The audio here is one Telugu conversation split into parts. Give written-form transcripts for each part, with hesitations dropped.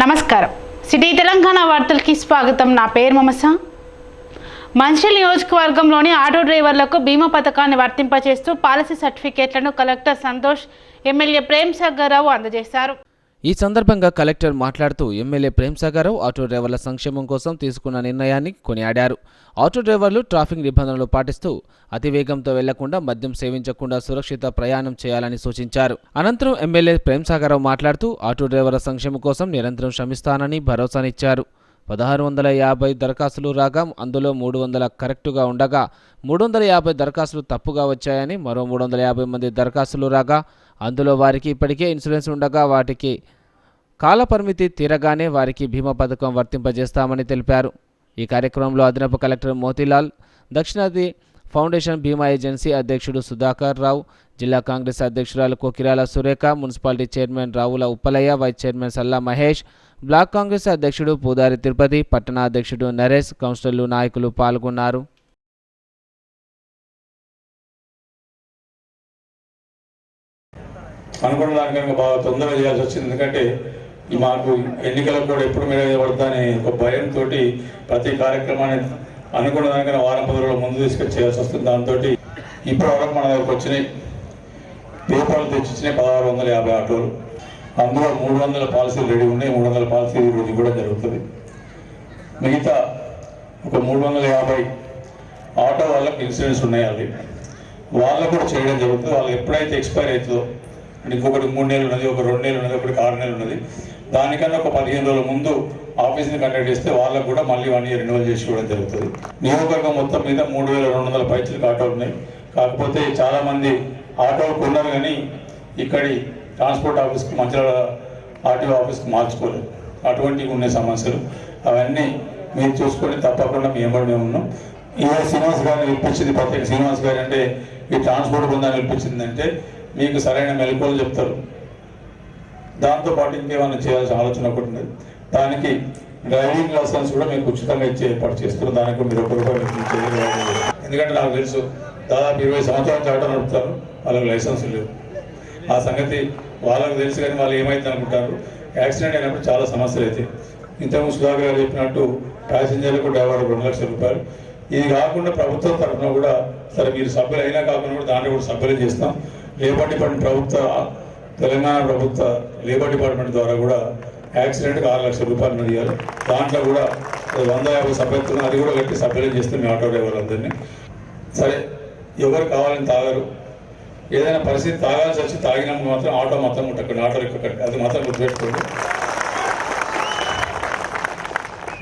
నమస్కారం. సిటీ తెలంగాణ వార్తలకి స్వాగతం. నా పేరు మమస. మంచిర్యాల నియోజకవర్గంలోని ఆటో డ్రైవర్లకు బీమా పథకాన్ని వర్తింపచేస్తూ పాలసీ సర్టిఫికేట్లను కలెక్టర్ సంతోష్ ఎమ్మెల్యే ప్రేమ్ సాగర్ రావు అందజేశారు. ఈ సందర్భంగా కలెక్టర్ మాట్లాడుతూ ఎమ్మెల్యే ప్రేమ్ సాగర్ రావు ఆటో డ్రైవర్ల సంక్షేమం కోసం తీసుకున్న నిర్ణయాన్ని కొనియాడారు. ఆటో డ్రైవర్లు ట్రాఫిక్ నిబంధనలు పాటిస్తూ అతివేగంతో వెళ్లకుండా, మద్యం సేవించకుండా సురక్షిత ప్రయాణం చేయాలని సూచించారు. అనంతరం ఎమ్మెల్యే ప్రేమ్ సాగర్ రావు మాట్లాడుతూ ఆటో డ్రైవర్ల సంక్షేమం కోసం నిరంతరం శ్రమిస్తానని భరోసానిచ్చారు. 1650 దరఖాస్తులు రాగా అందులో 300 కరెక్టుగా ఉండగా 350 దరఖాస్తులు తప్పుగా వచ్చాయని, మరో 350 మంది దరఖాస్తులు రాగా అందులో వారికి ఇప్పటికే ఇన్సూరెన్స్ ఉండగా వాటికి కాలపరిమితి తీరగానే వారికి బీమా పథకం వర్తింపజేస్తామని తెలిపారు. ఈ కార్యక్రమంలో అదనపు కలెక్టర్ మోతీలాల్, దక్షిణాది ఫౌండేషన్ బీమా ఏజెన్సీ అధ్యక్షుడు సుధాకర్ రావు, జిల్లా కాంగ్రెస్ అధ్యక్షురాలు Kokirala Surekha, municipality chairman Ravula Uppalaiah, vice chairman Salla Mahesh, block Congress అధ్యక్షుడు పూదారి తిరుపతి, పట్టణ అధ్యక్షుడు నరేష్, కౌన్సిలర్లు, నాయకులు పాల్గొన్నారు. అనుకున్న దానికన్నా బాగా తొందరగా చేయాల్సి వచ్చింది. ఎందుకంటే ఈ మాకు ఎన్నికలకు కూడా ఎప్పుడు మీద పడతానే ఒక భయంతో ప్రతి కార్యక్రమాన్ని అనుకున్న దానికన్నా వారం 10 రోజుల ముందు తీసుకొని చేయాల్సి వస్తుంది. దాంతో ఇప్పటివరకు మన దగ్గరకు వచ్చినాయి పేపర్లు తెచ్చిచ్చినాయి 1650 ఆటోలు. అందులో 300 పాలసీలు రెడీ ఉన్నాయి. 300 పాలసీలు ఈరోజు కూడా జరుగుతుంది. మిగతా ఒక 350 ఆటో వాళ్ళకి ఇన్సూరెన్స్ ఉన్నాయి. అది వాళ్ళకు కూడా చేయడం జరుగుతుంది. వాళ్ళకి ఎప్పుడైతే ఎక్స్పైర్ అవుతుందో, ఇంకొకటి 3 నెలలు ఉన్నది, ఒక 2 నెలలు ఉన్నది, ఒకటి 6 నెలలు ఉన్నది, దానికన్నా ఒక 15 రోజుల ముందు ఆఫీస్ని కండక్ట్ చేస్తే వాళ్ళకు కూడా మళ్ళీ 1 ఇయర్ రెన్యువల్ చేసి ఇవ్వడం జరుగుతుంది. నియోజకవర్గం మొత్తం మీద 3200 పైచలకు ఆటోలు ఉన్నాయి. కాకపోతే చాలామంది ఆటోలు కొన్నారు కానీ ఇక్కడి ట్రాన్స్పోర్ట్ ఆఫీస్కి, మంచిర్యాల ఆర్టీఓ ఆఫీస్కి మార్చుకోలేదు. అటువంటివి ఉన్న సమస్యలు అవన్నీ మీరు చూసుకొని తప్పకుండా మీ వెంబడి మేము ఉన్నాం. ఈరోజు శ్రీనివాస్ గారిని పిలిపించింది, ప్రత్యేక శ్రీనివాస్ గారు అంటే ఈ ట్రాన్స్పోర్ట్ బృందాన్ని పిలిపించిందంటే మీకు సరైన మెలకువలు చెప్తారు. దాంతోపాటు ఇంకేమైనా చేయాల్సిన ఆలోచన ఒకటి ఉన్నది. దానికి డ్రైవింగ్ లైసెన్స్ కూడా మీకు ఉచితంగా ఇచ్చే ఏర్పాటు చేస్తారు. దానికి మీరు ఎందుకంటే నాకు తెలుసు దాదాపు 20 సంవత్సరాల ఆటో నడుపుతారు, వాళ్ళకి లైసెన్స్ లేవు. ఆ సంగతి వాళ్ళకి తెలుసు కానీ వాళ్ళు ఏమైంది అనుకుంటారు. యాక్సిడెంట్ అయినప్పుడు చాలా సమస్యలు అవుతాయి. ఇంతకుముందు సుధాకర్ గారు చెప్పినట్టు ప్యాసింజర్లకు డ్రైవర్ 2 లక్షల రూపాయలు. ఇది కాకుండా ప్రభుత్వం తరఫున కూడా సరే మీరు సభ్యులు అయినా కాకుండా కూడా దాంట్లో కూడా సభ్యులు చేస్తాం. లేబర్ డిపార్ట్మెంట్ ప్రభుత్వ, తెలంగాణ ప్రభుత్వ లేబర్ డిపార్ట్మెంట్ ద్వారా కూడా యాక్సిడెంట్కి 6 లక్షల రూపాయలు ఇవ్వాలి. దాంట్లో కూడా 150 సభ్యత్వం అది కూడా కట్టి సభ్యులు చేస్తే మీ ఆటో డ్రైవర్లందరినీ. సరే ఎవరు కావాలని తాగరు, ఏదైనా పరిస్థితి తాగాల్సి వచ్చి తాగినప్పుడు మాత్రం ఆటో మొత్తం ముట్టకండి, ఆటో ఎక్కకండి, అది మాత్రం గుర్తుపెట్టుకోండి.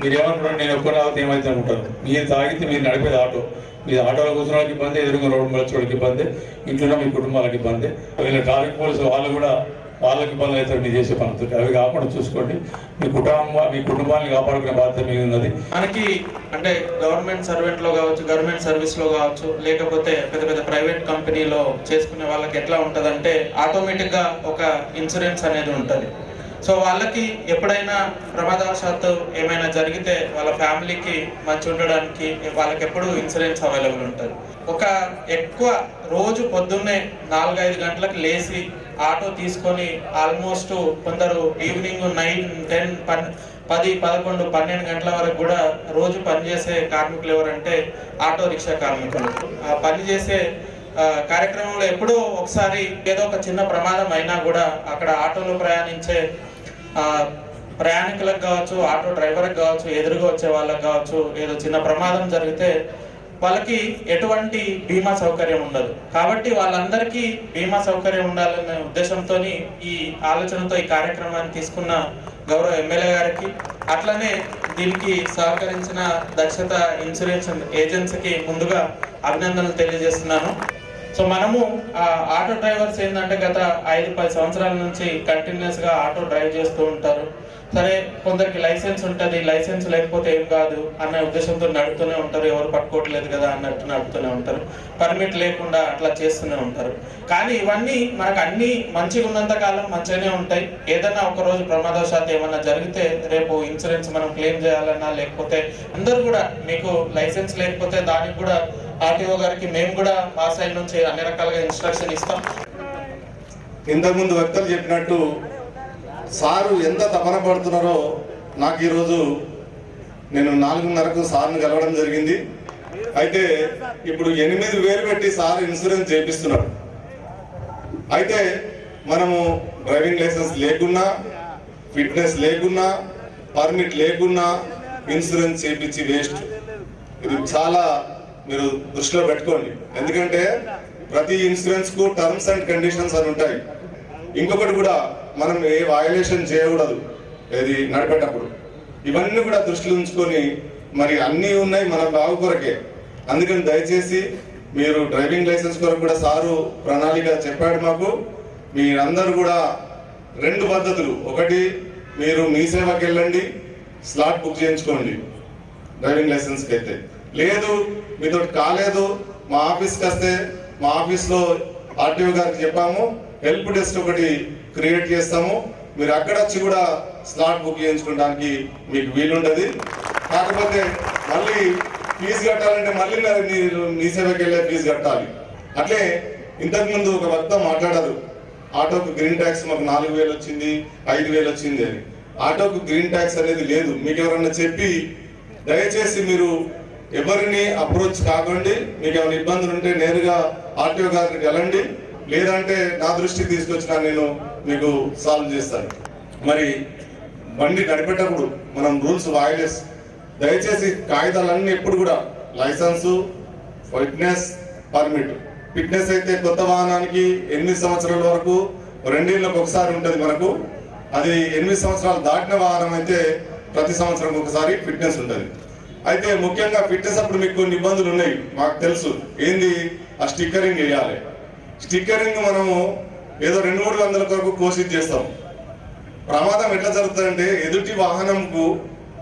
మీరు ఏమనుకుంటారు నేను ఒక్క తాగితే ఏమైతే అనుకుంటారు. మీరు తాగితే మీరు నడిపేది ఆటో, మీ ఆటోలో కూర్చున్న వాళ్ళకి ఇబ్బంది, ఎదురుగా రోడ్డు వచ్చేవాళ్ళకి ఇబ్బంది, ఇంట్లో మీ కుటుంబాలకు ఇబ్బంది, వీళ్ళ ట్రాఫిక్ పోలీసు వాళ్ళు కూడా వాళ్ళకి ఇబ్బంది అవుతారు మీరు చేసే పనులతో. అవి కాకుండా చూసుకోండి. మీ కుటుంబాన్ని కాపాడుకునే బాధ్యత మీద ఉన్నది. మనకి అంటే గవర్నమెంట్ సర్వెంట్లో కావచ్చు, గవర్నమెంట్ సర్వీస్లో కావచ్చు, లేకపోతే పెద్ద పెద్ద ప్రైవేట్ కంపెనీలో చేసుకునే వాళ్ళకి ఎట్లా ఉంటుందంటే ఆటోమేటిక్గా ఒక ఇన్సూరెన్స్ అనేది ఉంటుంది. సో వాళ్ళకి ఎప్పుడైనా ప్రమాదవశాత్తు ఏమైనా జరిగితే వాళ్ళ ఫ్యామిలీకి మంచి ఉండడానికి వాళ్ళకి ఎప్పుడు ఇన్సూరెన్స్ అవైలబుల్ ఉంటుంది. ఒక ఎక్కువ రోజు పొద్దున్నే 4-5 గంటలకు లేచి ఆటో తీసుకొని ఆల్మోస్ట్ కొందరు ఈవినింగ్ 9, 10, 10, 11, 12 గంటల వరకు కూడా రోజు పనిచేసే కార్మికులు ఎవరంటే ఆటో రిక్షా కార్మికులు. ఆ పనిచేసే కార్యక్రమంలో ఎప్పుడో ఒకసారి ఏదో ఒక చిన్న ప్రమాదం అయినా కూడా అక్కడ ఆటోలో ప్రయాణించే ప్రయాణికులకు కావచ్చు, ఆటో డ్రైవర్కి కావచ్చు, ఎదురుగా వచ్చే వాళ్ళకి కావచ్చు, ఏదో చిన్న ప్రమాదం జరిగితే వాళ్ళకి ఎటువంటి బీమా సౌకర్యం ఉండదు. కాబట్టి వాళ్ళందరికీ బీమా సౌకర్యం ఉండాలనే ఉద్దేశంతో ఈ ఆలోచనతో ఈ కార్యక్రమాన్ని తీసుకున్న గౌరవ ఎమ్మెల్యే గారికి, అట్లనే దీనికి సహకరించిన దక్షత ఇన్సూరెన్స్ ఏజెన్సీకి ముందుగా అభినందనలు తెలియజేస్తున్నాను. సో మనము ఆటో డ్రైవర్స్ ఏంటంటే గత 5-10 సంవత్సరాల నుంచి కంటిన్యూస్గా ఆటో డ్రైవ్ చేస్తూ ఉంటారు. సరే కొందరికి లైసెన్స్ ఉంటుంది, లైసెన్స్ లేకపోతే ఏం కాదు అనే ఉద్దేశంతో నడుపుతూనే ఉంటారు, ఎవరు పట్టుకోవట్లేదు కదా అన్నట్టు నడుపుతూనే ఉంటారు, పర్మిట్ లేకుండా అట్లా చేస్తూనే ఉంటారు. కానీ ఇవన్నీ మనకు అన్ని మంచిగా ఉన్నంత కాలం మంచిగానే ఉంటాయి. ఏదైనా ఒక రోజు ప్రమాదవశాత్తు ఏమన్నా జరిగితే రేపు ఇన్సూరెన్స్ మనం క్లెయిమ్ చేయాలన్నా, లేకపోతే అందరూ కూడా మీకు లైసెన్స్ లేకపోతే దానికి కూడా ఆర్టీఓ గారికి మేము కూడా మా సైడ్ నుంచి అన్ని రకాలుగా ఇన్స్ట్రక్షన్ ఇస్తాం. ఇంతకుముందు వ్యక్తులు చెప్పినట్టు సారు ఎంత తపన పడుతున్నారో నాకు ఈరోజు నేను 4:30కు సార్ని కలవడం జరిగింది. అయితే ఇప్పుడు 8,000 పెట్టి సార్ ఇన్సూరెన్స్ చేపిస్తున్నారు. అయితే మనము డ్రైవింగ్ లైసెన్స్ లేకున్నా, ఫిట్నెస్ లేకున్నా, పర్మిట్ లేకున్నా ఇన్సూరెన్స్ చేపించి వేస్ట్. ఇది చాలా మీరు దృష్టిలో పెట్టుకోండి. ఎందుకంటే ప్రతి ఇన్సూరెన్స్ కు టర్మ్స్ అండ్ కండిషన్స్ అని ఉంటాయి. ఇంకొకటి కూడా మనం ఏ వయలేషన్ చేయకూడదు ఏది నడిపేటప్పుడు. ఇవన్నీ కూడా దృష్టిలో ఉంచుకొని మరి అన్నీ ఉన్నాయి మన బాగు కొరకే. అందుకని దయచేసి మీరు డ్రైవింగ్ లైసెన్స్ కొరకు కూడా సారు ప్రణాళిక చెప్పాడు మాకు. మీరందరూ కూడా 2 పద్ధతులు, ఒకటి మీరు మీ సేవకి వెళ్ళండి, స్లాట్ బుక్ చేయించుకోండి డ్రైవింగ్ లైసెన్స్కి. అయితే లేదు మీతో కాలేదు మా ఆఫీస్కి వస్తే మా ఆఫీస్లో ఆర్టీఓ గారికి చెప్పాము, హెల్ప్ డెస్క్ ఒకటి క్రియేట్ చేస్తాము, మీరు అక్కడ వచ్చి కూడా స్లాట్ బుక్ చేయించుకోవడానికి మీకు వీలుంటది. కాకపోతే మళ్ళీ ఫీజు కట్టాలంటే మళ్ళీ మీరు మీ సేవకి వెళ్ళే ఫీజు కట్టాలి. అట్లే ఇంతకుముందు ఒక భక్త మాట్లాడారు, ఆటోకు గ్రీన్ ట్యాక్స్ మాకు 4,000 వచ్చింది, 5,000 వచ్చింది అని. ఆటోకు గ్రీన్ ట్యాక్స్ అనేది లేదు. మీకు ఎవరన్నా చెప్పి దయచేసి మీరు ఎవరిని అప్రోచ్ కాకండి. మీకు ఏమైనా ఇబ్బందులు ఉంటే నేరుగా ఆర్టీఓ గారికి వెళ్ళండి, లేదంటే నా దృష్టికి తీసుకొచ్చినా నేను మీకు సాల్వ్ చేస్తాను. మరి బండి నడిపేటప్పుడు మనం రూల్స్ వాయలేస్. దయచేసి కాగితాలన్నీ ఎప్పుడు కూడా లైసెన్సు, ఫిట్నెస్, పర్మిట్. ఫిట్నెస్ అయితే కొత్త వాహనానికి 8 సంవత్సరాల వరకు 2 ఏళ్ళకి ఒకసారి ఉంటుంది మనకు. అది 8 సంవత్సరాలు దాటిన వాహనం అయితే ప్రతి సంవత్సరం ఒకసారి ఫిట్నెస్ ఉంటుంది. అయితే ముఖ్యంగా ఫిట్నెస్ అప్పుడు మీకు కొన్ని ఇబ్బందులు ఉన్నాయి, మాకు తెలుసు. ఏంది ఆ స్టిక్కరింగ్ వేయాలి. స్టిక్కరింగ్ మనము ఏదో 200-300 వందల కొరకు కోసిస్ చేస్తాం. ప్రమాదం ఎట్లా జరుగుతుందంటే ఎదుటి వాహనంకు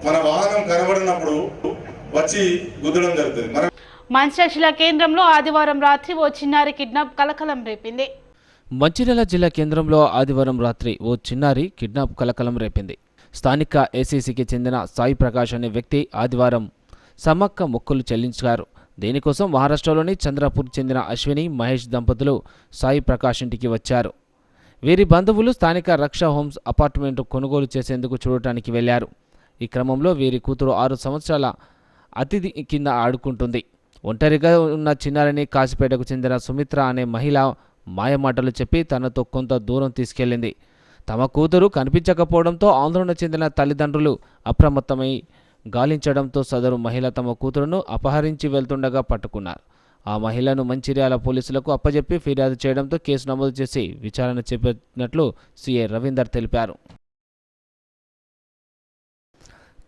మన వాహనం కనబడినప్పుడు వచ్చి గుద్దడం జరుగుతుంది. మనం మంచిర్యాల జిల్లా కేంద్రంలో ఆదివారం రాత్రి ఓ చిన్నారి కిడ్నాప్ కలకలం రేపింది. మంచిర్యాల జిల్లా కేంద్రంలో ఆదివారం రాత్రి ఓ చిన్నారి కిడ్నాప్ కలకలం రేపింది. స్థానిక ఏసీసీకి చెందిన సాయి ప్రకాష్ అనే వ్యక్తి ఆదివారం సమ్మక్క మొక్కులు చెల్లించారు. దీనికోసం మహారాష్ట్రలోని చంద్రపూర్ చెందిన అశ్విని, మహేష్ దంపతులు సాయి ప్రకాష్ ఇంటికి వచ్చారు. వీరి బంధువులు స్థానిక రక్ష హోమ్స్ అపార్ట్మెంట్ కొనుగోలు చేసేందుకు చూడటానికి వెళ్లారు. ఈ క్రమంలో వీరి కూతురు 6 సంవత్సరాల అతిథి కింద ఆడుకుంటుంది. ఒంటరిగా ఉన్న చిన్నారిని కాశీపేటకు చెందిన సుమిత్ర అనే మహిళ మాయమాటలు చెప్పి తనతో కొంత దూరం తీసుకెళ్లింది. తమ కూతురు కనిపించకపోవడంతో ఆందోళన చెందిన తల్లిదండ్రులు అప్రమత్తమై గాలించడంతో సదరు మహిళ తమ కూతురును అపహరించి వెళ్తుండగా పట్టుకున్నారు. ఆ మహిళను మంచిర్యాల పోలీసులకు అప్పజెప్పి ఫిర్యాదు చేయడంతో కేసు నమోదు చేసి విచారణ చేపట్టినట్లు సీఐ రవీందర్ తెలిపారు.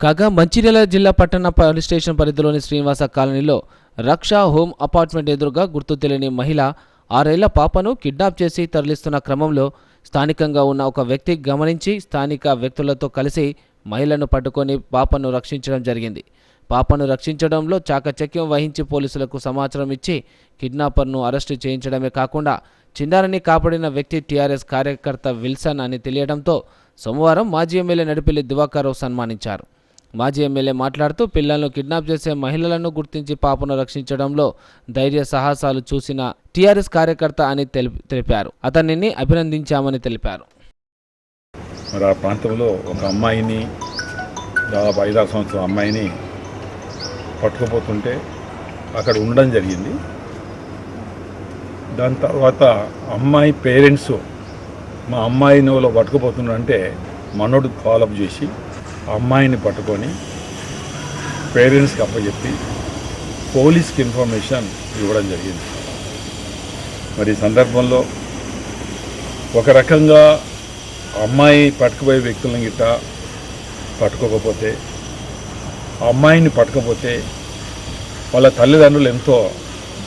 కాగా మంచిర్యాల జిల్లా పట్టణ పోలీస్ స్టేషన్ పరిధిలోని శ్రీనివాస కాలనీలో రక్ష హోమ్ అపార్ట్మెంట్ ఎదురుగా గుర్తు తెలియని మహిళ 6 ఏళ్ల పాపను కిడ్నాప్ చేసి తరలిస్తున్న క్రమంలో స్థానికంగా ఉన్న ఒక వ్యక్తి గమనించి స్థానిక వ్యక్తులతో కలిసి మహిళను పట్టుకొని పాపను రక్షించడం జరిగింది. పాపను రక్షించడంలో చాకచక్యం వహించి పోలీసులకు సమాచారం ఇచ్చి కిడ్నాపర్ను అరెస్టు చేయించడమే కాకుండా చిన్నారిని కాపాడిన వ్యక్తి టీఆర్ఎస్ కార్యకర్త విల్సన్ అని తెలియడంతో సోమవారం మాజీ ఎమ్మెల్యే నడిపెల్లి దివాకర్రావు సన్మానించారు. మాజీ ఎమ్మెల్యే మాట్లాడుతూ పిల్లలను కిడ్నాప్ చేసే మహిళలను గుర్తించి పాపను రక్షించడంలో ధైర్య సాహసాలు చూసిన టీఆర్ఎస్ కార్యకర్త అని తెలిపారు. అతనిని అభినందించామని తెలిపారు. మరి ఆ ప్రాంతంలో ఒక అమ్మాయిని, దాదాపు 5-6 సంవత్సరాల అమ్మాయిని పట్టుకుపోతుంటే అక్కడ ఉండడం జరిగింది. దాని తర్వాత అమ్మాయి పేరెంట్స్ మా అమ్మాయిని వాళ్ళు పట్టుకుపోతున్నారంటే మనోడు ఫాలోఅప్ చేసి అమ్మాయిని పట్టుకొని పేరెంట్స్కి అప్పచెప్పి పోలీస్కి ఇన్ఫర్మేషన్ ఇవ్వడం జరిగింది. మరి ఈ సందర్భంలో ఒక రకంగా అమ్మాయి పట్టుకుపోయే వ్యక్తులను గిట్ట పట్టుకోకపోతే, అమ్మాయిని పట్టుకపోతే వాళ్ళ తల్లిదండ్రులు ఎంతో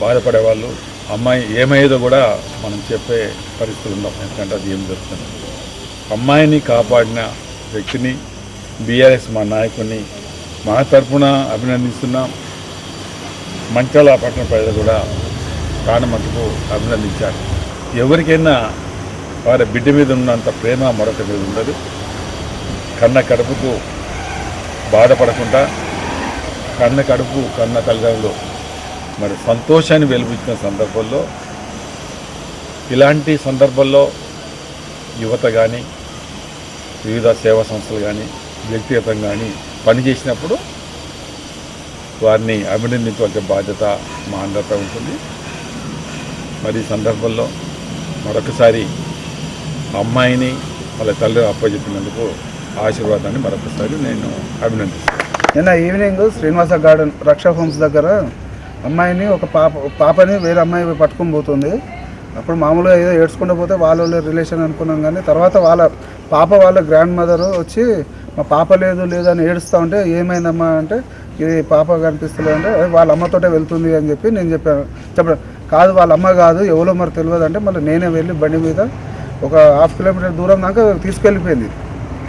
బాధపడేవాళ్ళు. అమ్మాయి ఏమయ్యేదో కూడా మనం చెప్పే పరిస్థితులు ఉన్నాం, ఎందుకంటే అది ఏం జరుగుతుంది. అమ్మాయిని కాపాడిన వ్యక్తిని, బీఆర్ఎస్ మా నాయకుడిని మా తరఫున అభినందిస్తున్నాం. మంచిర్యాల పట్టణ ప్రజలు కూడా చాలా మటుకు అభినందించారు. ఎవరికైనా వారి బిడ్డ మీద ఉన్నంత ప్రేమ మరొక మీద ఉండదు. కన్న కడుపుకు బాధపడకుండా కన్న కడుపు కన్న తల్లిదండ్రులు మరి సంతోషాన్ని వెలిపించిన సందర్భంలో, ఇలాంటి సందర్భంలో యువత కానీ వివిధ సేవా సంస్థలు కానీ వ్యక్తిగతంగా కానీ పనిచేసినప్పుడు వారిని అభినందించవలసిన బాధ్యత మా అందరిపై ఉంటుంది. మరి ఈ సందర్భంలో మరొకసారి అమ్మాయిని వాళ్ళ తల్లి అప్పచెప్పినందుకు ఆశీర్వాదాన్ని మరొకసారి నేను అభినందిస్తాను. నిన్న ఈవినింగ్ శ్రీనివాస గార్డెన్ రక్షా హోమ్స్ దగ్గర అమ్మాయిని ఒక పాపని వేరే అమ్మాయి పట్టుకొని పోతుంది. అప్పుడు మామూలుగా ఏదో ఏడ్చుకుంటూ పోతే వాళ్ళ రిలేషన్ అనుకున్నాం, కానీ తర్వాత వాళ్ళ గ్రాండ్ మదర్ వచ్చి మా పాప లేదని ఏడుస్తూ ఉంటే ఏమైందమ్మా అంటే ఇది పాప కనిపిస్తుంది అంటే వాళ్ళ అమ్మతోటే వెళ్తుంది అని చెప్పి నేను చెప్పడం కాదు, వాళ్ళ అమ్మ కాదు ఎవరో మరి తెలియదు అంటే మళ్ళీ నేనే వెళ్ళి బండి మీద ఒక 1/2 కిలోమీటర్ దూరం దాకా తీసుకెళ్ళిపోయింది.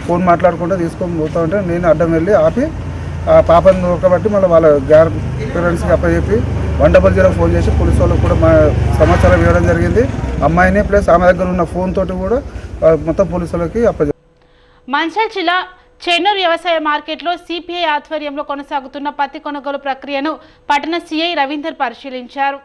ఫోన్ మాట్లాడుకుంటూ తీసుకొని పోతా ఉంటే నేను అడ్డం వెళ్ళి ఆపి ఆ పాపను దొరకబట్టి మళ్ళీ వాళ్ళ పేరెంట్స్కి అప్పచెప్పి 100 ఫోన్ చేసి పోలీసు వాళ్ళకు కూడా మా సమాచారం ఇవ్వడం జరిగింది. అమ్మాయిని ప్లస్ ఆమె దగ్గర ఉన్న ఫోన్ తోటి కూడా మొత్తం పోలీసు వాళ్ళకి అప్పచెప్పారు. మంచిర్యాల జిల్లా చెన్నూరు వ్యవసాయ మార్కెట్లో సిపిఐ ఆధ్వర్యంలో కొనసాగుతున్న పత్తి కొనుగోలు ప్రక్రియను పట్టణ సిఐ రవీందర్ పరిశీలించారు.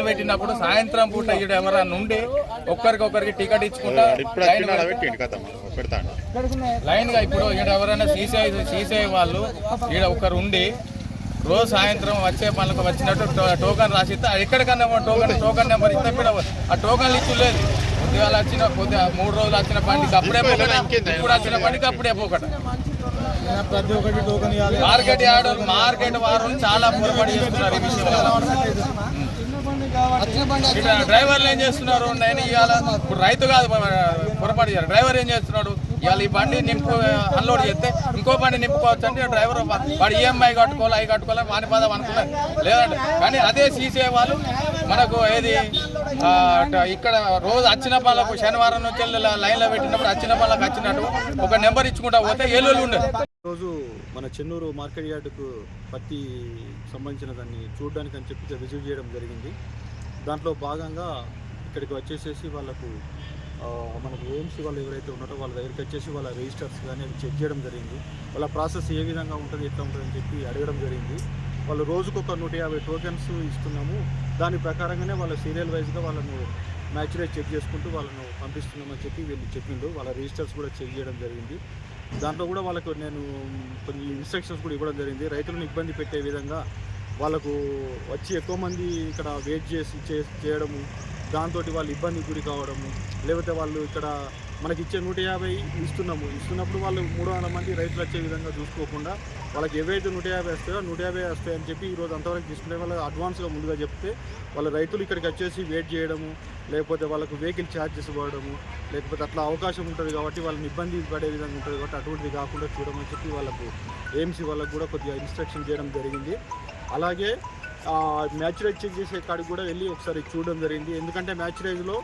పెట్టినప్పుడు సాయంత్రం పూట ఎవరైనా నుండి ఒక్కరికొకరికి టికెట్ ఇచ్చుకుంటా లైన్ గా ఇప్పుడు ఎవరైనా సీసీఐ వాళ్ళు ఈడ ఒకరు ఉండి రోజు సాయంత్రం వచ్చే పనులకు వచ్చినట్టు టోకన్ రాసిస్తే ఎక్కడికన్నా టోకన్ నెంబర్ ఇస్తే ఆ టోకన్లు ఇచ్చలేదు. కొద్దిగా వచ్చిన 3 రోజులు వచ్చిన బండికి అప్పుడే పోకట, ఇప్పుడు వచ్చిన బండికి అప్పుడే పోకట. ప్రతి ఒక్కటి టోకన్ మార్కెట్ వారు చాలా పొరపాటు చేస్తున్నారు ఈ విషయంలో. డ్రైవర్లు ఏం చేస్తున్నారు, నేను ఇవాళ ఇప్పుడు రైతు కాదు పొరపాటు చేయాలి. డ్రైవర్ ఏం చేస్తున్నాడు, ఇవాళ ఈ బండి అన్లోడ్ చేస్తే ఇంకో బండి నింపుకోవచ్చు అంటే డ్రైవర్ వాడు ఈఎంఐ కట్టుకోవాలి, అవి కట్టుకోవాలి, వాని పదం అనుకున్నారు లేదంటే. కానీ అదే సీసీఐ వాళ్ళు మనకు ఏది ఇక్కడ రోజు వచ్చిన పనులకు శనివారం నుంచి లైన్లో పెట్టినప్పుడు వచ్చిన పనులకు వచ్చినట్టు ఒక నెంబర్ ఇచ్చుకుంటా పోతే ఏళ్ళు ఉండదు. రోజు మన చెన్నూరు మార్కెట్ యార్డుకు పత్తి సంబంధించిన దాన్ని చూడడానికి అని చెప్పి విజిట్ చేయడం జరిగింది. దాంట్లో భాగంగా ఇక్కడికి వచ్చేసేసి వాళ్ళకు మనకు ఏఎంసీ వాళ్ళు ఎవరైతే ఉన్నారో వాళ్ళ దగ్గరికి వచ్చేసి వాళ్ళ రిజిస్టర్స్ కానీ అవి చెక్ చేయడం జరిగింది. వాళ్ళ ప్రాసెస్ ఏ విధంగా ఉంటుంది, ఎట్లా ఉంటుంది అని చెప్పి అడగడం జరిగింది. వాళ్ళు రోజుకు ఒక 150 టోకెన్స్ ఇస్తున్నాము, దాని ప్రకారంగానే వాళ్ళ సీరియల్ వైజ్గా వాళ్ళను మ్యాచ్రేజ్ చెక్ చేసుకుంటూ వాళ్ళను పంపిస్తున్నామని చెప్పి వీళ్ళు చెప్పిండు. వాళ్ళ రిజిస్టర్స్ కూడా చెక్ చేయడం జరిగింది. దాంట్లో కూడా వాళ్ళకు నేను కొన్ని ఇన్స్ట్రక్షన్స్ కూడా ఇవ్వడం జరిగింది. రైతులను ఇబ్బంది పెట్టే విధంగా వాళ్ళకు వచ్చి ఎక్కువ మంది ఇక్కడ వెయిట్ చేయడము, దాంతో వాళ్ళు ఇబ్బందికి గురి కావడము, లేకపోతే వాళ్ళు ఇక్కడ మనకి ఇచ్చే 150 ఇస్తున్నప్పుడు వాళ్ళు 300 మంది రైతులు వచ్చే విధంగా చూసుకోకుండా వాళ్ళకి ఏవైతే 150 వస్తాయో 150 వస్తాయని చెప్పి ఈరోజు అంతవరకు తీసుకునే వాళ్ళు అడ్వాన్స్గా ముందుగా చెప్తే వాళ్ళ రైతులు ఇక్కడికి వచ్చేసి వెయిట్ చేయడము, లేకపోతే వాళ్ళకు వెహికల్ ఛార్జెస్ ఇవ్వడము, లేకపోతే అట్లా అవకాశం ఉంటుంది కాబట్టి వాళ్ళని ఇబ్బంది పడే విధంగా ఉంటుంది కాబట్టి అటువంటిది కాకుండా చూడమని చెప్పి వాళ్ళకు ఏఎంసీ వాళ్ళకు కూడా కొద్దిగా ఇన్స్ట్రక్షన్ చేయడం జరిగింది. అలాగే మ్యాచ్రైజ్ చెక్ చేసే కాడికి కూడా వెళ్ళి ఒకసారి చూడడం జరిగింది. ఎందుకంటే మ్యాచ్రైజ్లో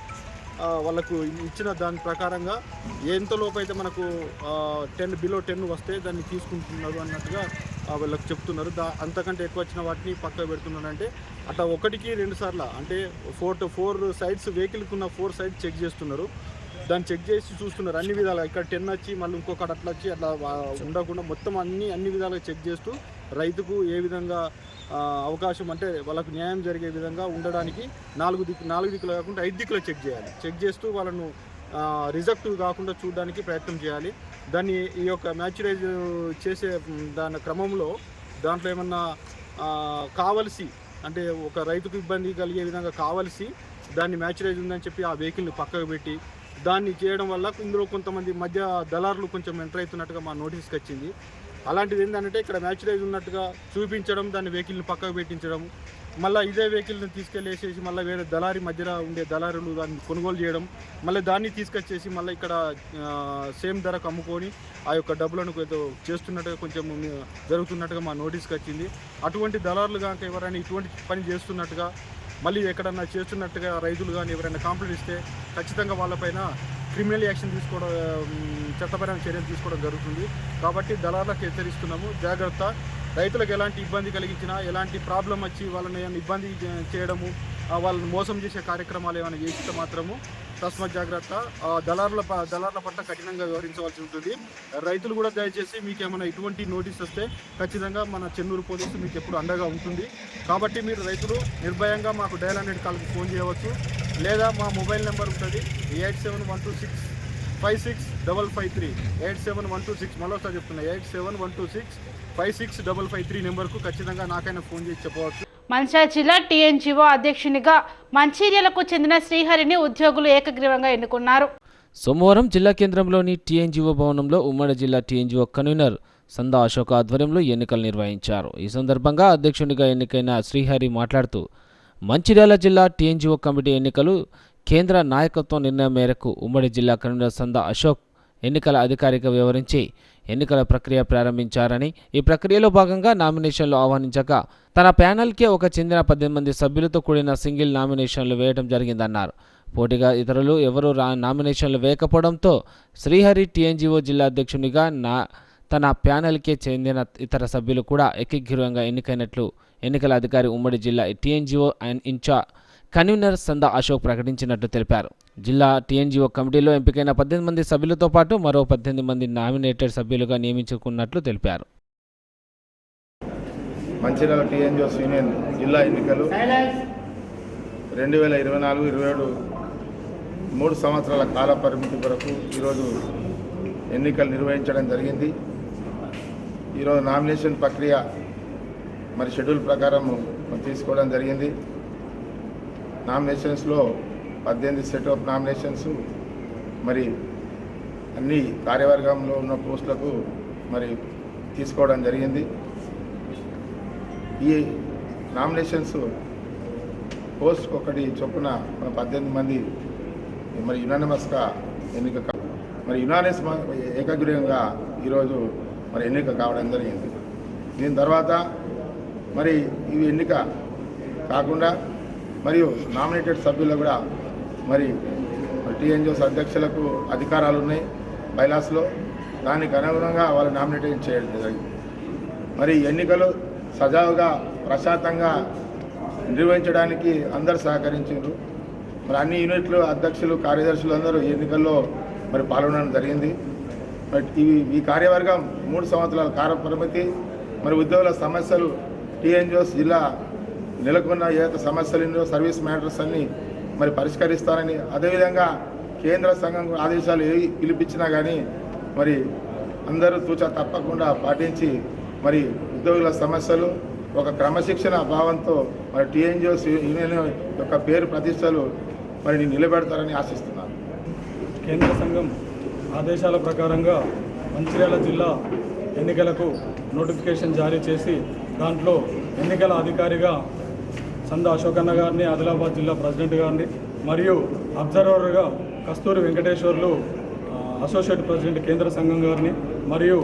వాళ్ళకు ఇచ్చిన దాని ప్రకారంగా ఎంతలోపు అయితే మనకు 10 బిలో 10 వస్తే దాన్ని తీసుకుంటున్నారు అన్నట్టుగా వాళ్ళకు చెప్తున్నారు. అంతకంటే ఎక్కువ వచ్చిన వాటిని పక్కకు పెడుతున్నారంటే అట్లా 1కి 2 సార్లు అంటే 4 సైడ్స్ వెహికల్కి ఉన్న 4 సైడ్స్ చెక్ చేస్తున్నారు. దాన్ని చెక్ చేసి చూస్తున్నారు అన్ని విధాలుగా. ఇక్కడ 10 వచ్చి మళ్ళీ ఇంకొకటి అట్లా వచ్చి అట్లా ఉండకుండా మొత్తం అన్ని విధాలుగా చెక్ చేస్తూ రైతుకు ఏ విధంగా అవకాశం అంటే వాళ్ళకు న్యాయం జరిగే విధంగా ఉండడానికి 4 దిక్కులు కాకుండా 5 దిక్కులు చెక్ చేయాలి. చెక్ చేస్తూ వాళ్ళను రిజెక్ట్ కాకుండా చూడడానికి ప్రయత్నం చేయాలి. దాన్ని ఈ యొక్క మ్యాచ్రైజ్ చేసే దాని క్రమంలో దాంట్లో ఏమన్నా కావలసి అంటే ఒక రైతుకు ఇబ్బంది కలిగే విధంగా కావలసి దాన్ని మ్యాచ్రైజ్ ఉందని చెప్పి ఆ వెహికల్ని పక్కకు పెట్టి దాన్ని చేయడం వల్ల ఇందులో కొంతమంది మధ్య దళారులు కొంచెం ఎంటర్ అవుతున్నట్టుగా మా నోటీస్కి వచ్చింది. అలాంటిది ఏంటంటే ఇక్కడ మ్యాచురైజ్ ఉన్నట్టుగా చూపించడం, దాన్ని వెహికల్ని పక్కకు పెట్టించడం, మళ్ళీ ఇదే వెహికల్ని తీసుకెళ్ళేసేసి మళ్ళీ వేరే దళారీ మధ్యలో ఉండే దళారులు దాన్ని కొనుగోలు చేయడం, మళ్ళీ దాన్ని తీసుకొచ్చేసి మళ్ళీ ఇక్కడ సేమ్ ధరకు అమ్ముకొని ఆ యొక్క డబ్బులను ఏదో చేస్తున్నట్టుగా కొంచెం జరుగుతున్నట్టుగా మా నోటీస్కి వచ్చింది. అటువంటి దళారులు కనుక ఎవరైనా ఇటువంటి పని చేస్తున్నట్టుగా మళ్ళీ ఎక్కడన్నా చేస్తున్నట్టుగా రైతులు కానీ ఎవరైనా కంప్లైంట్ ఇస్తే ఖచ్చితంగా వాళ్ళపైన క్రిమినల్ యాక్షన్ తీసుకోవడం, చట్టపరమైన చర్యలు తీసుకోవడం జరుగుతుంది. కాబట్టి దళారులకు హెచ్చరిస్తున్నాము, జాగ్రత్త. రైతులకు ఎలాంటి ఇబ్బంది కలిగించినా, ఎలాంటి ప్రాబ్లం వచ్చి వాళ్ళని ఇబ్బంది చేయడము, వాళ్ళని మోసం చేసే కార్యక్రమాలు ఏమైనా చేస్తే మాత్రము తస్మాత్ జాగ్రత్త. దళారుల పట్ల కఠినంగా వ్యవహరించవలసి ఉంటుంది. రైతులు కూడా దయచేసి మీకు ఏమైనా ఇటువంటి నోటీస్ వస్తే ఖచ్చితంగా మన చెన్నూరు పోలీసు మీకు ఎప్పుడు అండగా ఉంటుంది. కాబట్టి మీరు రైతులు నిర్భయంగా మాకు డయల్ 100 కాల్కి ఫోన్ చేయవచ్చు, లేదా మా మొబైల్ నెంబర్ ఉంటుంది 8712656553 8712 మరోసారి చెప్తున్నా 8712656553 నెంబర్కు ఖచ్చితంగా నాకైనా ఫోన్ చేసి చెప్పవచ్చు. మంచిర్యాల జిల్లా టీఎన్జీఓ అధ్యక్షునిగా మంచిర్యాలకు చెందిన శ్రీహరిని ఉద్యోగులు ఏకగ్రీవంగా ఎన్నుకున్నారు. సోమవారం జిల్లా కేంద్రంలోని టీఎన్జీఓ భవనంలో ఉమ్మడి జిల్లా టీఎన్జీఓ కన్వీనర్ సందా అశోక్ ఆధ్వర్యంలో ఎన్నికలు నిర్వహించారు. ఈ సందర్భంగా అధ్యక్షునిగా ఎన్నికైన శ్రీహరి మాట్లాడుతూ మంచిర్యాల జిల్లా టీఎన్జీఓ కమిటీ ఎన్నికలు కేంద్ర నాయకత్వం నిర్ణయం మేరకు ఉమ్మడి జిల్లా కన్వీనర్ సందా అశోక్ ఎన్నికల అధికారిగా వివరించి ఎన్నికల ప్రక్రియ ప్రారంభించారని, ఈ ప్రక్రియలో భాగంగా నామినేషన్లు ఆహ్వానించగా తన ప్యానెల్కే ఒక చెందిన 18 మంది సభ్యులతో కూడిన సింగిల్ నామినేషన్లు వేయడం జరిగిందన్నారు. పోటీగా ఇతరులు ఎవరూ నామినేషన్లు వేయకపోవడంతో శ్రీహరి టీఎన్జీఓ జిల్లా అధ్యక్షునిగా తన ప్యానెల్కే చెందిన ఇతర సభ్యులు కూడా ఏకగ్రీవంగా ఎన్నికైనట్లు ఎన్నికల అధికారి ఉమ్మడి జిల్లా టీఎన్జీఓ అండ్ ఇన్ఛార్జ్ కన్వీనర్ సందా అశోక్ ప్రకటించినట్టు తెలిపారు. జిల్లా టీఎన్జీఓ కమిటీలో ఎంపికైన 18 మంది సభ్యులతో పాటు మరో 18 మంది నామినేటెడ్ సభ్యులుగా నియమించుకున్నట్లు తెలిపారు. మంచిర్యాల టీఎన్జీఓస్ యూనియన్ జిల్లా ఎన్నికలు 2024-27 3 సంవత్సరాల కాల పరిమితి కొరకు ఈరోజు ఎన్నికలు నిర్వహించడం జరిగింది. ఈరోజు నామినేషన్ ప్రక్రియ మరి షెడ్యూల్ ప్రకారం తీసుకోవడం జరిగింది. నామినేషన్స్లో 18 సెట్ ఆఫ్ నామినేషన్స్ మరి అన్ని కార్యవర్గంలో ఉన్న పోస్టులకు మరి తీసుకోవడం జరిగింది. ఈ నామినేషన్స్ పోస్ట్ ఒకటి చొప్పున 18 మంది మరి యునానిమస్గా ఎన్నిక మరి యునానిమస్ ఏకగ్రీవంగా ఈరోజు మరి ఎన్నిక కావడం జరిగింది. దీని తర్వాత మరి ఇవి ఎన్నిక కాకుండా మరియు నామినేటెడ్ సభ్యులు కూడా మరి టీఎన్జీఓస్ అధ్యక్షులకు అధికారాలు ఉన్నాయి బైలాస్లో, దానికి అనుగుణంగా వాళ్ళు నామినేట్ చేయడం జరిగింది. మరి ఎన్నికలు సజావుగా ప్రశాంతంగా నిర్వహించడానికి అందరు సహకరించారు. మరి అన్ని యూనిట్లు అధ్యక్షులు కార్యదర్శులు అందరూ ఎన్నికల్లో మరి పాల్గొనడం జరిగింది. మరి ఈ కార్యవర్గం 3 సంవత్సరాల కాల పరిమితి మరి ఉద్యోగుల సమస్యలు టీఎన్జీఓస్ జిల్లా నెలకొన్న ఏదైతే సమస్యలు సర్వీస్ మ్యాటర్స్ అన్నీ మరి పరిష్కరిస్తారని, అదేవిధంగా కేంద్ర సంఘం ఆదేశాలు ఏవి పిలిపించినా కానీ మరి అందరూ తూచా తప్పకుండా పాటించి మరి ఉద్యోగుల సమస్యలు ఒక క్రమశిక్షణ భావంతో మరి టీఎన్జీఓస్ యూనియన్ యొక్క పేరు ప్రతిష్టలు మరి నిలబెడతారని ఆశిస్తున్నాను. కేంద్ర సంఘం ఆదేశాల ప్రకారంగా మంచిర్యాల జిల్లా ఎన్నికలకు నోటిఫికేషన్ జారీ చేసి దాంట్లో ఎన్నికల అధికారిగా సందా అశోక్ అన్న గారిని, ఆదిలాబాద్ జిల్లా ప్రెసిడెంట్ గారిని, మరియు అబ్జర్వర్గా కస్తూరి వెంకటేశ్వర్లు అసోసియేట్ ప్రెసిడెంట్ కేంద్ర సంఘం గారిని, మరియు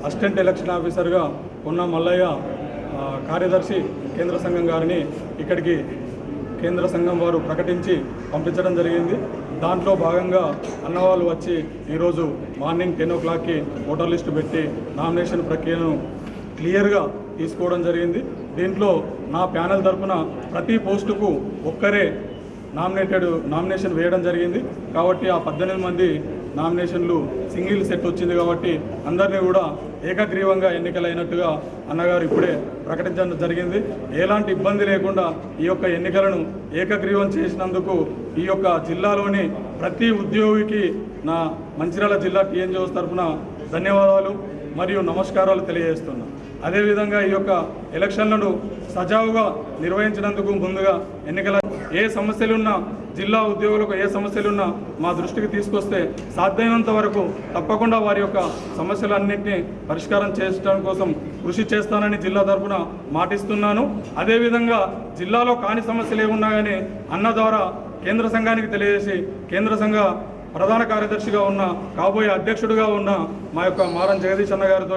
అసిస్టెంట్ ఎలక్షన్ ఆఫీసర్గా పొన్న మల్లయ్య కార్యదర్శి కేంద్ర సంఘం గారిని ఇక్కడికి కేంద్ర సంఘం వారు ప్రకటించి పంపించడం జరిగింది. దాంట్లో భాగంగా అన్నవాళ్ళు వచ్చి ఈరోజు మార్నింగ్ 10 o'clockకి ఓటర్ లిస్టు పెట్టి నామినేషన్ ప్రక్రియను క్లియర్గా తీసుకోవడం జరిగింది. దీంట్లో నా ప్యానెల్ తరఫున ప్రతి పోస్టుకు ఒక్కరే నామినేషన్ వేయడం జరిగింది. కాబట్టి ఆ 18 మంది నామినేషన్లు సింగిల్ సెట్ వచ్చింది కాబట్టి అందరినీ కూడా ఏకగ్రీవంగా ఎన్నికలైనట్టుగా అన్నగారు ఇప్పుడే ప్రకటించడం జరిగింది. ఎలాంటి ఇబ్బంది లేకుండా ఈ యొక్క ఎన్నికలను ఏకగ్రీవం చేసినందుకు ఈ యొక్క జిల్లాలోని ప్రతి ఉద్యోగికి నా మంచిర్యాల జిల్లా టీఎన్జీఓస్ తరఫున ధన్యవాదాలు మరియు నమస్కారాలు తెలియజేస్తున్నాను. అదేవిధంగా ఈ యొక్క ఎలక్షన్లను సజావుగా నిర్వహించినందుకు ముందుగా ఎన్నికల ఏ సమస్యలున్నా జిల్లా ఉద్యోగులకు ఏ సమస్యలున్నా మా దృష్టికి తీసుకొస్తే సాధ్యమైనంత వరకు తప్పకుండా వారి యొక్క సమస్యలన్నింటినీ పరిష్కారం చేయడం కోసం కృషి చేస్తానని జిల్లా తరఫున మాటిస్తున్నాను. అదేవిధంగా జిల్లాలో కాని సమస్యలు ఏమున్నా కానీ అన్న ద్వారా కేంద్ర సంఘానికి తెలియజేసి కేంద్ర సంఘ ప్రధాన కార్యదర్శిగా ఉన్న కాబోయే అధ్యక్షుడిగా ఉన్న మా యొక్క మారం జగదీష్ అన్న గారితో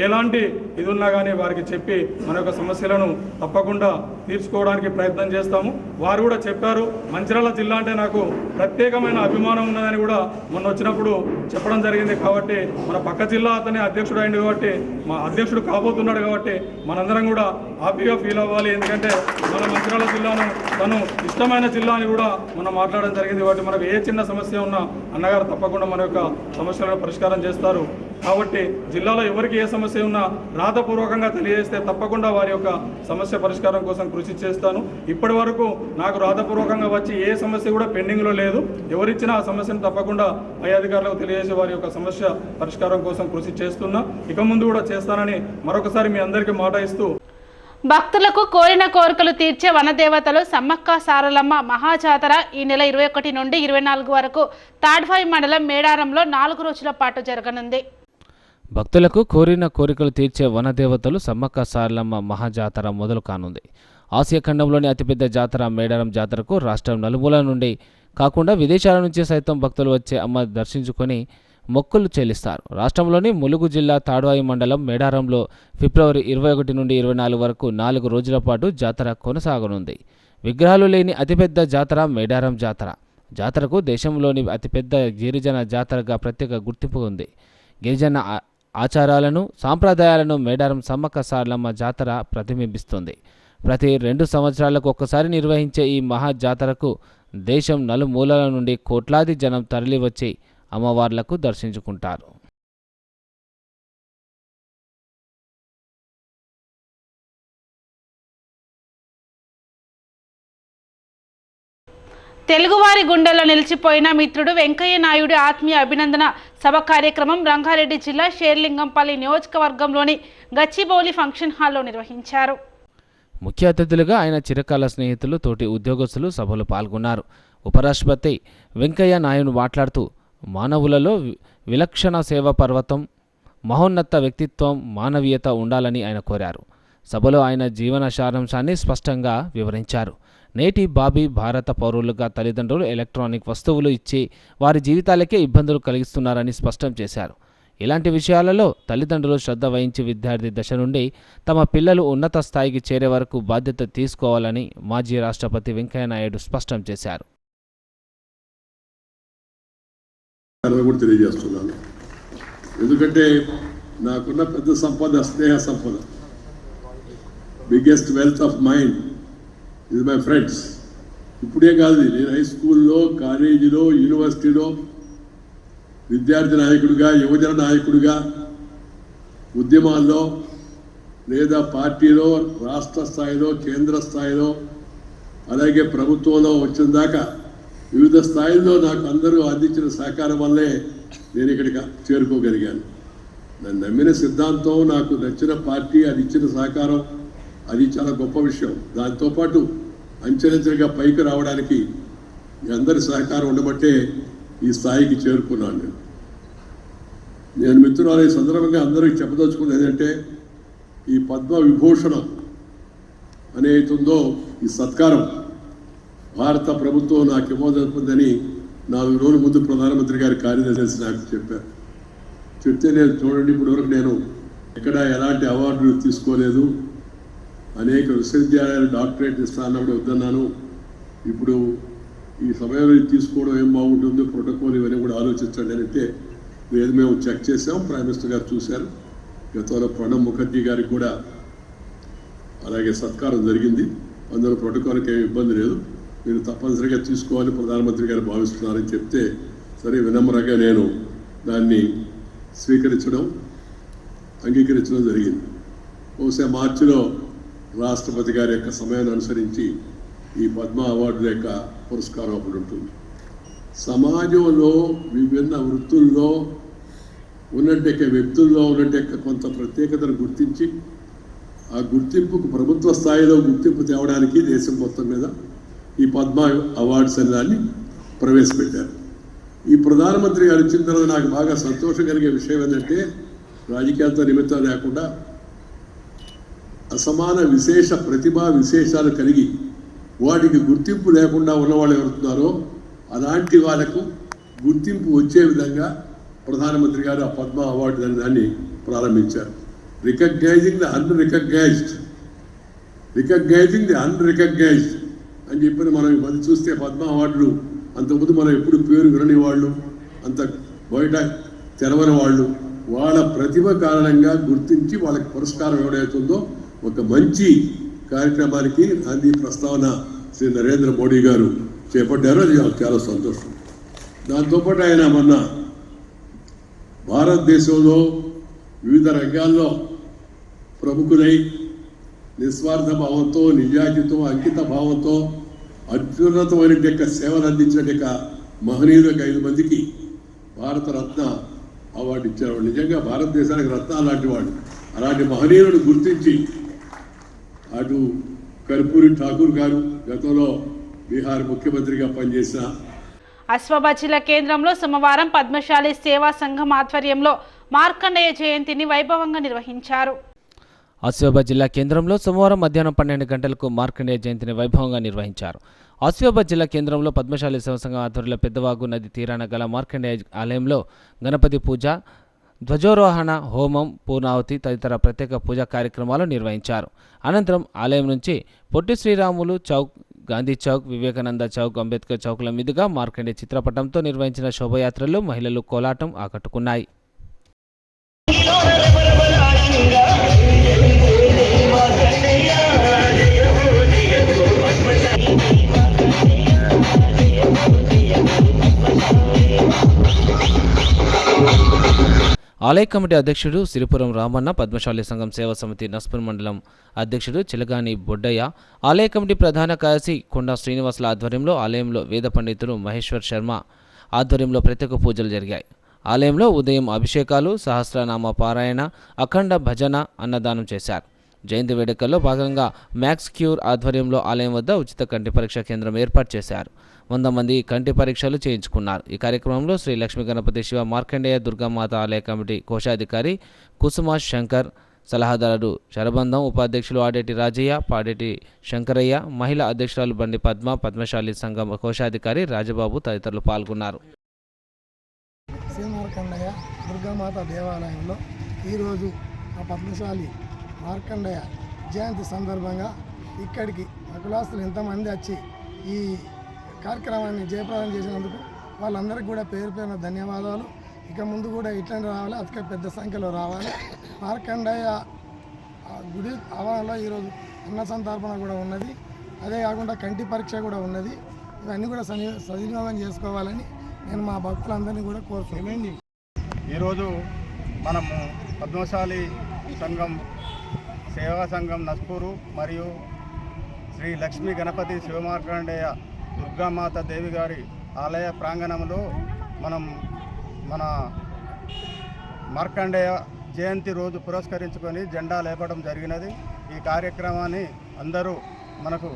ఎలాంటి ఇది ఉన్నా కానీ వారికి చెప్పి మన యొక్క సమస్యలను తప్పకుండా తీర్చుకోవడానికి ప్రయత్నం చేస్తాము. వారు కూడా చెప్పారు, మంచిర్యాల జిల్లా అంటే నాకు ప్రత్యేకమైన అభిమానం ఉన్నదని కూడా మొన్న వచ్చినప్పుడు చెప్పడం జరిగింది. కాబట్టి మన పక్క జిల్లా అతనే అధ్యక్షుడు అయింది కాబట్టి మా అధ్యక్షుడు కాబోతున్నాడు కాబట్టి మనందరం కూడా హ్యాపీగా ఫీల్ అవ్వాలి. ఎందుకంటే మన మంచిర్యాల జిల్లాను తను ఇష్టమైన జిల్లా అని కూడా మనం మాట్లాడడం జరిగింది. కాబట్టి మనకు ఏ చిన్న సమస్య ఉన్నా అన్నగారు తప్పకుండా మన యొక్క సమస్యలను పరిష్కారం చేస్తారు. కాబట్టి జిల్లాలో ఎవరికి ఏ సమస్య ఉన్నా రాతపూర్వకంగా తెలియజేస్తే తప్పకుండా వారి యొక్క సమస్య పరిష్కారం కోసం కృషి చేస్తాను. ఇప్పటి వరకు నాకు రాతపూర్వకంగా వచ్చి ఏ సమస్య కూడా పెండింగ్లో లేదు. ఎవరిచ్చినా ఆ సమస్యను తప్పకుండా పై అధికారులకు తెలియజేసి వారి యొక్క సమస్య పరిష్కారం కోసం కృషి చేస్తున్నా. ఇక ముందు కూడా చేస్తానని మరొకసారి మీ అందరికీ మాట ఇస్తూ, భక్తులకు కోరిన కోరికలు తీర్చే వనదేవతలు సమ్మక్క సారలమ్మ మహాజాతర ఈ నెల 21 నుండి 24 వరకు తాడ్వాయి మండలం మేడారంలో 4 రోజుల పాటు జరగనుంది. భక్తులకు కోరిన కోరికలు తీర్చే వనదేవతలు సమ్మక్క సారలమ్మ మహాజాతర మొదలు కానుంది. ఆసియా ఖండంలోని అతిపెద్ద జాతర మేడారం జాతరకు రాష్ట్రం నలుమూల నుండి కాకుండా విదేశాల నుంచి సైతం భక్తులు వచ్చే అమ్మ దర్శించుకొని మొక్కులు చెల్లిస్తారు. రాష్ట్రంలోని ములుగు జిల్లా తాడ్వాయి మండలం మేడారంలో ఫిబ్రవరి 21 నుండి 24 వరకు 4 రోజుల పాటు జాతర కొనసాగనుంది. విగ్రహాలు లేని అతిపెద్ద జాతర మేడారం జాతర. జాతరకు దేశంలోని అతిపెద్ద గిరిజన జాతరగా ప్రత్యేక గుర్తింపు ఉంది. గిరిజన ఆచారాలను సాంప్రదాయాలను మేడారం సమ్మక్క సారలమ్మ జాతర ప్రతిబింబిస్తుంది. ప్రతి 2 సంవత్సరాలకు ఒక్కసారి నిర్వహించే ఈ మహా జాతరకు దేశం నలుమూలల నుండి కోట్లాది జనం తరలివచ్చి అమ్మవార్లకు దర్శించుకుంటారు. తెలుగువారి గుండెల్లో నిలిచిపోయిన మిత్రుడు వెంకయ్య నాయుడు ఆత్మీయ అభినందన సభ కార్యక్రమం రంగారెడ్డి జిల్లా షేర్లింగంపల్లి నియోజకవర్గంలోని గచ్చిబౌలి ఫంక్షన్ హాల్లో నిర్వహించారు. ముఖ్య అతిథులుగా ఆయన చిరకాల స్నేహితులు, తోటి ఉద్యోగస్తులు సభలో పాల్గొన్నారు. ఉపరాష్ట్రపతి వెంకయ్య నాయుడు మాట్లాడుతూ మానవులలో విలక్షణ సేవ పర్వతం, మహోన్నత వ్యక్తిత్వం, మానవీయత ఉండాలని ఆయన కోరారు. సభలో ఆయన జీవన సారాంశాన్ని స్పష్టంగా వివరించారు. నేటి బాబీ భారత పౌరులుగా తల్లిదండ్రులు ఎలక్ట్రానిక్ వస్తువులు ఇచ్చి వారి జీవితాలకే ఇబ్బందులు కలిగిస్తున్నారని స్పష్టం చేశారు. ఇలాంటి విషయాలలో తల్లిదండ్రులు శ్రద్ధ వహించి విద్యార్థి దశ నుండి తమ పిల్లలు ఉన్నత స్థాయికి చేరే వరకు బాధ్యత తీసుకోవాలని మాజీ రాష్ట్రపతి వెంకయ్య నాయుడు స్పష్టం చేశారు. కూడా తెలియజేస్తున్నాను. ఎందుకంటే నాకున్న పెద్ద సంపద స్నేహ సంపద. బిగ్గెస్ట్ వెల్త్ ఆఫ్ మైండ్ ఇది మై ఫ్రెండ్స్. ఇప్పుడే కాదు, నేను హై స్కూల్లో, కాలేజీలో, యూనివర్సిటీలో విద్యార్థి నాయకుడిగా, యువజన నాయకుడిగా, ఉద్యమాల్లో లేదా పార్టీలో, రాష్ట్ర స్థాయిలో, కేంద్ర స్థాయిలో, అలాగే ప్రభుత్వంలో వచ్చిన దాకా వివిధ స్థాయిల్లో నాకు అందరూ అందించిన సహకారం వల్లే నేను ఇక్కడికి చేరుకోగలిగాను. నన్ను నమ్మిన సిద్ధాంతం, నాకు నచ్చిన పార్టీ, అది ఇచ్చిన సహకారం, అది చాలా గొప్ప విషయం. దాంతోపాటు అంచెలంచెలుగా పైకి రావడానికి మీ అందరి సహకారం ఉండబట్టే ఈ స్థాయికి చేరుకున్నాను. నేను మిత్రులు ఈ సందర్భంగా అందరికీ చెప్పదలుచుకున్నది ఏంటంటే, ఈ పద్మ విభూషణం అనేతుందో ఈ సత్కారం భారత ప్రభుత్వం నాకు ఇవ్వదలుపుందని 4 రోజుల ముందు ప్రధానమంత్రి గారి కార్యదర్శి నాకు చెప్పారు. చెప్తే నేను చూడండి, ఇప్పటివరకు నేను ఎక్కడ ఎలాంటి అవార్డులు తీసుకోలేదు. అనేక విశ్వవిద్యాలయాలు డాక్టరేట్ ఇస్తానప్పుడు వద్దన్నాను. ఇప్పుడు ఈ సమయంలో తీసుకోవడం ఏం బాగుంటుందో, ప్రోటోకాల్ ఇవన్నీ కూడా ఆలోచించండి అని అంటే లేదు, మేము చెక్ చేసాం, ప్రైమ్ మినిస్టర్ గారు చూశారు. గతంలో ప్రణబ్ ముఖర్జీ గారికి కూడా అలాగే సత్కారం జరిగింది. అందులో ప్రోటోకాల్కి ఏమి ఇబ్బంది లేదు, మీరు తప్పనిసరిగా తీసుకోవాలి ప్రధానమంత్రి గారు భావిస్తున్నారని చెప్తే సరే వినమ్రంగా నేను దాన్ని స్వీకరించడం, అంగీకరించడం జరిగింది. బహుశా మార్చిలో రాష్ట్రపతి గారి యొక్క సమయాన్ని అనుసరించి ఈ పద్మ అవార్డుల యొక్క పురస్కారం అప్పుడు ఉంటుంది. సమాజంలో విభిన్న వృత్తుల్లో ఉన్నట్టు వ్యక్తుల్లో ఉన్నట్టు కొంత ప్రత్యేకతను గుర్తించి ఆ గుర్తింపుకు ప్రభుత్వ స్థాయిలో గుర్తింపు తేవడానికి దేశం మొత్తం మీద ఈ పద్మ అవార్డ్స్ అనే దాన్ని ప్రవేశపెట్టారు. ఈ ప్రధానమంత్రి గారు వచ్చిన తర్వాత నాకు బాగా సంతోషం కలిగే విషయం ఏంటంటే రాజకీయాలతో నిమిత్తం లేకుండా అసమాన విశేష ప్రతిభా విశేషాలు కలిగి వాటికి గుర్తింపు లేకుండా ఉన్నవాళ్ళు ఎవరుతున్నారో అలాంటి వాళ్ళకు గుర్తింపు వచ్చే విధంగా ప్రధానమంత్రి గారు ఆ పద్మ అవార్డు అనే దాన్ని ప్రారంభించారు. రికగ్నైజింగ్ ది అన్రికగ్నైజ్డ్ అని చెప్పి మనం ఇది చూస్తే పద్మ అవార్డులు అంతకుముందు మనం ఎప్పుడు పేరు వినని వాళ్ళు, అంత బయట తెరవని వాళ్ళు, వాళ్ళ ప్రతిభ కారణంగా గుర్తించి వాళ్ళకి పురస్కారం ఎవడవుతుందో ఒక మంచి కార్యక్రమానికి గాంధీ ప్రస్తావన శ్రీ నరేంద్ర మోడీ గారు చేపట్టారు. అది చాలా సంతోషం. దాంతోపాటు ఆయన మొన్న భారతదేశంలో వివిధ రంగాల్లో ప్రముఖులై నిస్వార్థ భావంతో, నిజాయితీతో, అంకిత భావంతో అత్యున్నతమైన సేవలు అందించిన మహనీయులకు 5 మందికి భారతరత్న అవార్డు ఇచ్చారు. నిజంగా భారతదేశానికి రత్నాలు లాంటి వాడు. అలాంటి మహనీయులను గుర్తించి అటు కర్పూరి ఠాకూర్ గారు గతంలో బీహార్ ముఖ్యమంత్రిగా పనిచేసిన ఆసిఫాబాద్ జిల్లా కేంద్రంలో సోమవారం పద్మశాలి సేవా సంఘం ఆధ్వర్యంలో మార్కండేయ జయంతిని వైభవంగా నిర్వహించారు. ఆసిఫాబాద్ జిల్లా కేంద్రంలో సోమవారం మధ్యాహ్నం 12 గంటలకు మార్కండేయ జయంతిని వైభవంగా నిర్వహించారు. ఆసిఫాబాద్ జిల్లా కేంద్రంలో పద్మశాలి సేవా సంఘం ఆధ్వర్యంలో పెద్దవాగు నది తీరాన గల మార్కండేయ ఆలయంలో గణపతి పూజ, ధ్వజారోహణ, హోమం, పూర్ణావతి తదితర ప్రత్యేక పూజా కార్యక్రమాలు నిర్వహించారు. అనంతరం ఆలయం నుంచి పొట్టి శ్రీరాములు చౌక్, గాంధీ చౌక్, వివేకానంద చౌక్, అంబేద్కర్ చౌక్ల మీదుగా మార్కండేయ చిత్రపటంతో నిర్వహించిన శోభయాత్రలో మహిళలు కోలాటం ఆకట్టుకున్నాయి. ఆలయ కమిటీ అధ్యక్షుడు సిరిపురం రామన్న, పద్మశాలి సంఘం సేవా సమితి నస్పూర్ మండలం అధ్యక్షుడు చిలగాని బొడ్డయ్య, ఆలయ కమిటీ ప్రధాన కార్యదర్శి కొండా శ్రీనివాసుల ఆధ్వర్యంలో ఆలయంలో వేద పండితులు మహేశ్వర్ శర్మ ఆధ్వర్యంలో ప్రత్యేక పూజలు జరిగాయి. ఆలయంలో ఉదయం అభిషేకాలు, సహస్రనామ పారాయణ, అఖండ భజన, అన్నదానం చేశారు. జయంతి వేడుకల్లో భాగంగా మ్యాక్స్ క్యూర్ ఆధ్వర్యంలో ఆలయం వద్ద ఉచిత కంటి పరీక్ష కేంద్రం ఏర్పాటు చేశారు. 100 మంది కంటి పరీక్షలు చేయించుకున్నారు. ఈ కార్యక్రమంలో శ్రీ లక్ష్మీ గణపతి శివ మార్కండేయ దుర్గామాత ఆలయ కమిటీ కోశాధికారి కుసుమ శంకర్, సలహాదారుడు శరబంధం, ఉపాధ్యక్షులు ఆడేటి రాజయ్య, పాడేటి శంకరయ్య, మహిళా అధ్యక్షురాలు బండి పద్మ, పద్మశాలి సంఘం కోశాధికారి రాజబాబు తదితరులు పాల్గొన్నారు. శ్రీ మార్కండేయ దుర్గామాత దేవాలయంలో ఈరోజు ఆ పద్మశాలి మార్కండేయ జయంతి సందర్భంగా ఇక్కడికి కులాస్తులు ఎంతమంది వచ్చి ఈ కార్యక్రమాన్ని జయప్రదం చేసినందుకు వాళ్ళందరికీ కూడా పేరు పేరున ధన్యవాదాలు. ఇక ముందు కూడా ఇట్లాంటి రావాలి, అతిక పెద్ద సంఖ్యలో రావాలి. మార్కండేయ గుడి ఆవరణలో ఈరోజు అన్న సంతర్పణ కూడా ఉన్నది. అదే కాకుండా కంటి పరీక్ష కూడా ఉన్నది. ఇవన్నీ కూడా సద్వినియోగం చేసుకోవాలని నేను మా భక్తులందరినీ కూడా కోరుతున్నాను. ఈరోజు మనము పద్మశాలి సంఘం సేవా సంఘం నస్పూరు మరియు శ్రీ లక్ష్మీ గణపతి శివమార్కండేయ దుర్గామాత దేవి గారి ఆలయ ప్రాంగణంలో మనం మన మార్కండేయ జయంతి రోజు పురస్కరించుకొని జెండా లేపడం జరిగినది. ఈ కార్యక్రమాన్ని అందరూ మనకు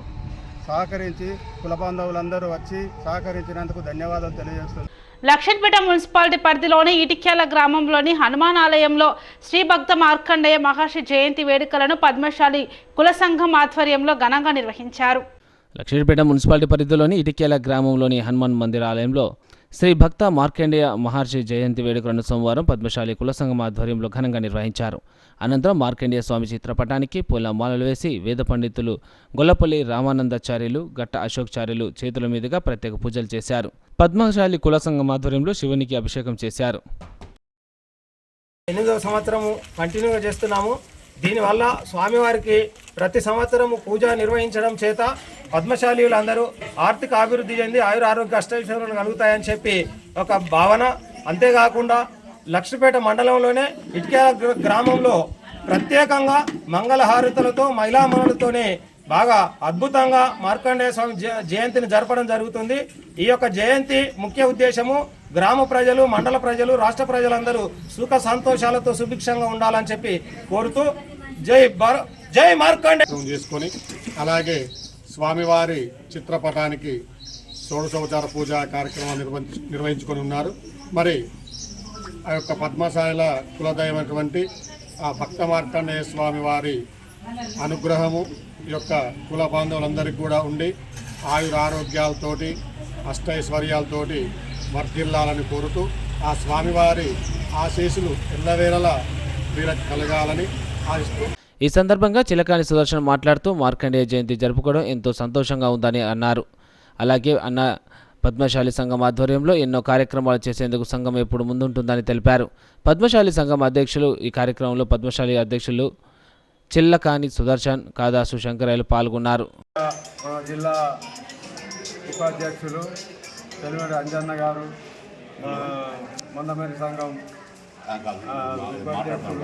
సహకరించి కుల బాంధవులందరూ వచ్చి సహకరించినందుకు ధన్యవాదాలు తెలియజేస్తున్నాను. లక్షన్పేట మున్సిపాలిటీ పరిధిలోని ఇటిక్యాల గ్రామంలోని హనుమాన్ ఆలయంలో శ్రీ భక్త మార్కండేయ మహర్షి జయంతి వేడుకలను పద్మశాలి కుల సంఘం ఆధ్వర్యంలో ఘనంగా నిర్వహించారు. లక్షన్పేట మున్సిపాలిటీ పరిధిలోని ఇటిక్యాల గ్రామంలోని హనుమాన్ మందిర ఆలయంలో శ్రీ భక్త మార్కండేయ మహర్షి జయంతి వేడుకలను సోమవారం పద్మశాలి కుల సంఘం ఆధ్వర్యంలో ఘనంగా నిర్వహించారు. అనంతరం మార్కండేయ స్వామి చిత్రపటానికి పూలమాలలు వేసి వేద పండితులు గొల్లపల్లి రామానందాచార్యులు, గట్ట అశోక్చార్యులు చేతుల మీదుగా ప్రత్యేక పూజలు చేశారు. పద్మశాలి కుల సంఘం ఆధ్వర్యంలో శివునికి అభిషేకం చేశారు. 8వ సంవత్సరము కంటిన్యూగా చేస్తున్నాము. దీనివల్ల స్వామివారికి ప్రతి సంవత్సరము పూజ నిర్వహించడం చేత పద్మశాలీలందరూ ఆర్థిక అభివృద్ధి చెంది ఆయురారోగ్య అష్టైశ్వర్యాలు కలుగుతాయని చెప్పి ఒక భావన. అంతేకాకుండా లక్ష్మీపేట మండలంలోనే ఇటిక్యాల గ్రామంలో ప్రత్యేకంగా మంగళహారతులతో మహిళామణులతోనే బాగా అద్భుతంగా మార్కండేయ స్వామి జయంతిని జరపడం జరుగుతుంది. ఈ యొక్క జయంతి ముఖ్య ఉద్దేశము గ్రామ ప్రజలు, మండల ప్రజలు, రాష్ట్ర ప్రజలందరూ సుఖ సంతోషాలతో సుభిక్షంగా ఉండాలని చెప్పి కోరుతూ జై మార్కండేయ చేసుకొని అలాగే స్వామివారి చిత్రపటానికి షోడశోపచార పూజ కార్యక్రమం నిర్వహించుకొని ఉన్నారు. మరి ఆ యొక్క పద్మశాలిల కులదైవమైనటువంటి ఆ భక్త మార్కండేయ స్వామి వారి అనుగ్రహము ఈ యొక్క కుల బాంధవులందరికీ కూడా ఉండి ఆయురారోగ్యాలతోటి అష్టైశ్వర్యాలతోటి వర్ధిల్లాలని కోరుతూ ఆ స్వామివారి ఆశీస్సులు ఎల్లవేళలా వీళ్ళకి కలగాలని ఆశిస్తూ ఈ సందర్భంగా చిలకాని సుదర్శన్ మాట్లాడుతూ మార్కండేయ జయంతి జరుపుకోవడం ఎంతో సంతోషంగా ఉందని అన్నారు. అలాగే అన్న పద్మశాలి సంఘం ఆధ్వర్యంలో ఎన్నో కార్యక్రమాలు చేసేందుకు సంఘం ఎప్పుడు ముందుంటుందని తెలిపారు. పద్మశాలి సంఘం అధ్యక్షులు ఈ కార్యక్రమంలో పద్మశాలి అధ్యక్షులు చిల్లకాని సుదర్శన్, కాదాసు శంకరయ్యలు పాల్గొన్నారు. జిల్లా ఉపాధ్యక్షులు తెలుగుడి అంజన్న గారు, మందమేరి సంఘం ఉపాధ్యక్షులు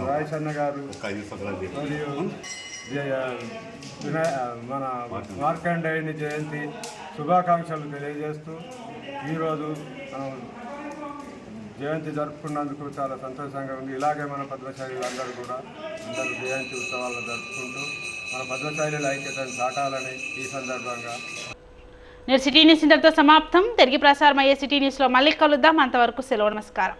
రాయసన్న గారు మరియు మన మార్కండేయుని జయంతి శుభాకాంక్షలు తెలియజేస్తూ ఈరోజు జయంతి జరుపుకున్నందుకు చాలా సంతోషంగా ఉంది. ఇలాగే మన పద్మశాలీలు అందరూ కూడా అందరూ జయంతి ఉత్సవాలను జరుపుకుంటూ మన పద్మశాలీల ఐక్యతను చాటాలని ఈ సందర్భంగా సిటీ న్యూస్ ఇంతటితో సమాప్తం. తిరిగి ప్రసారం అయ్యే సిటీ న్యూస్లో మళ్ళీ కలుద్దాం. అంతవరకు సెలవు, నమస్కారం.